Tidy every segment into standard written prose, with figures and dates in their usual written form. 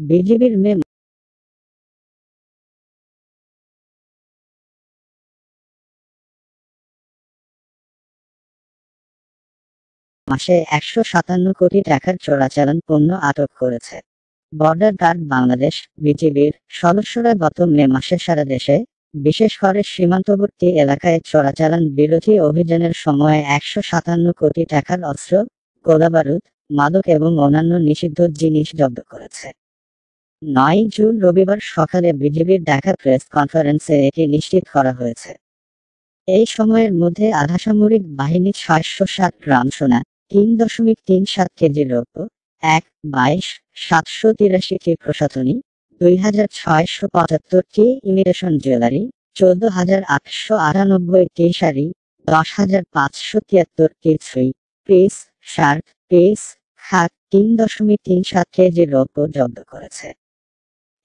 বিজিবির মে মাসে ১৫৭ কোটি টাকার চোরাচালান পণ্য আটক করেছে। বর্ডার গার্ড বাংলাদেশ বিজিবির সদস্যরা গত মে মাসে সারা দেশে, বিশেষ করে সীমান্তবর্তী এলাকায় চোরাচালান বিরোধী অভিযানের সময় ১৫৭ কোটি টাকার অস্ত্র, গোলাবারুদ, মাদক এবং অন্যান্য নিষিদ্ধ জিনিস জব্দ করেছে। ৯ জুন রবিবার সকালে বিজিবির ডাকা প্রেস কনফারেন্সে এটি নিশ্চিত করা হয়েছে। এই সময়ের মধ্যে আধাসামরিক বাহিনী ৬৬০ গ্রাম সোনা, ৩.৩৭ কেজি রৌপ্য, ১,২২,৭৮৩টি প্রসাধনী, ২,৬৭৫টি ইমিটেশন জুয়েলারি, ১৪,৮৯৮টি শাড়ি, ১০,৫৭৩টি থ্রি পিস শার্ট, পিস, খাট, ৩.৩৭ কেজি রৌপ্য জব্দ করেছে।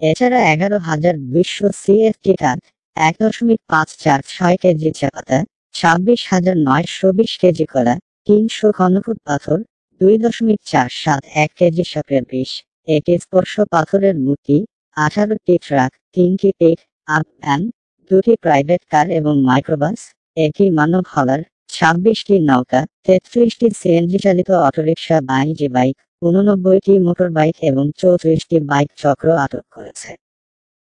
এছাড়া ১১,২০০ সিএফটি কাঠ, ১.৫৪৬ কেজি চাপাতা, ২৬,৯২০ কেজি কলা, ৩০০ ঘনফুট পাথর, ২.৪৭১ কেজি সাপের বিষ, একটি স্পর্শ পাথরের মূর্তি, ১৮টি ট্রাক, ৩টি পিক আপ ভ্যান, 2টি প্রাইভেট কার এবং মাইক্রোবাস, একটি মানব হলার, ২৬টি নৌকা, ৩৩টি সিএনজি চালিত অটোরিকশা বাণিজ্যিক বাইক, ৮৯টি মোটরবাইক এবং ৩৪টি বাইক চক্র আটক করেছে।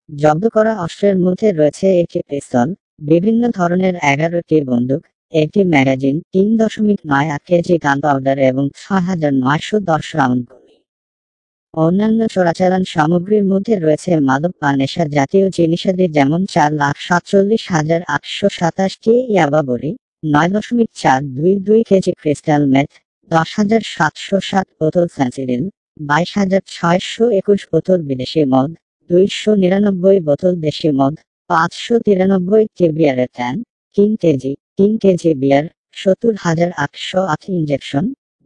জব্দ করা অস্ত্রের মধ্যে রয়েছে একটি পিস্তল, বিভিন্ন ধরনের ১১টি বন্দুক, একটি ম্যাগাজিন, ৩.৯৮ কেজি গান পাউডার এবং ৬,৯১০ রাউন্ড গুলি। অন্যান্য চোরাচালান সামগ্রীর মধ্যে রয়েছে মাদক বা নেশা জাতীয় জিনিসাদি যেমন ৪,৪৭,৮২৭টি ইয়াবা বড়ি, ৯.৪২২ কেজি ক্রিস্টাল মেথ, ১০,৭৬০ বোতল ফ্যান্সিডিল, ২২,৬২১ বোতল বিদেশি মদ, ২৯৯ বোতল দেশি মদ, ৫৯৩টি বিয়ারের ক্যান, ৩ কেজি বিয়ার, ৭০,৮০৮ ইনজেকশন,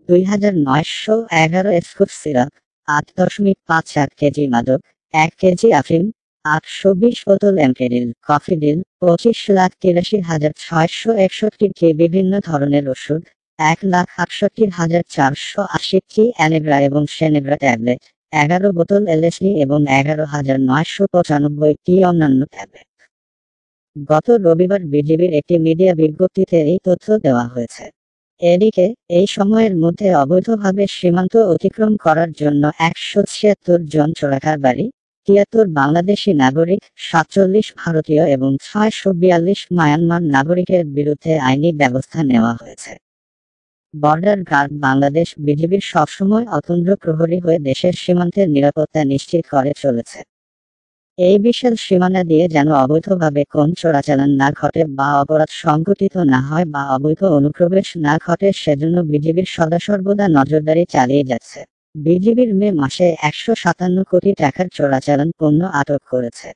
২,৯১১ স্কুপ সিরাপ, ৮.৫৮ কেজি মাদক, ১ কেজি আফিম, ৮২০ বোতল এমকেডিল, কফিডিল, ২৫,৮৩,৬৬১টি বিভিন্ন ধরনের ওষুধ, ১,৬৮,৪৮০টি অ্যানেগ্রা এবং সেনেগ্রা ট্যাবলেট, ১১ বোতল এলএসডি এবং ১১,৯৯৫টি অন্যান্য ট্যাবলেট। গত রবিবার বিজিবির একটি মিডিয়া বিজ্ঞপ্তিতে এই তথ্য দেওয়া হয়েছে। এদিকে, এই সময়ের মধ্যে অবৈধভাবে সীমান্ত অতিক্রম করার জন্য ১৭৬ জন চোরাকারবারি, ৭৩ বাংলাদেশি নাগরিক, ৪৭ ভারতীয় এবং ৬৪২ মায়ানমার নাগরিকের বিরুদ্ধে আইনি ব্যবস্থা নেওয়া হয়েছে। বর্ডার গার্ড বাংলাদেশ বিজিবির সবসময় অতন্দ্র প্রহরী হয়ে দেশের সীমান্তের নিরাপত্তা নিশ্চিত করে চলেছে। এই বিশাল সীমানা দিয়ে যেন অবৈধভাবে কোন চোরাচালান না ঘটে বা অপরাধ সংঘটিত না হয় বা অবৈধ অনুপ্রবেশ না ঘটে সেজন্য বিজিবির সদাসর্বদা নজরদারি চালিয়ে যাচ্ছে। বিজিবির মে মাসে ১৫৭ কোটি টাকার চোরাচালান পণ্য আটক করেছে।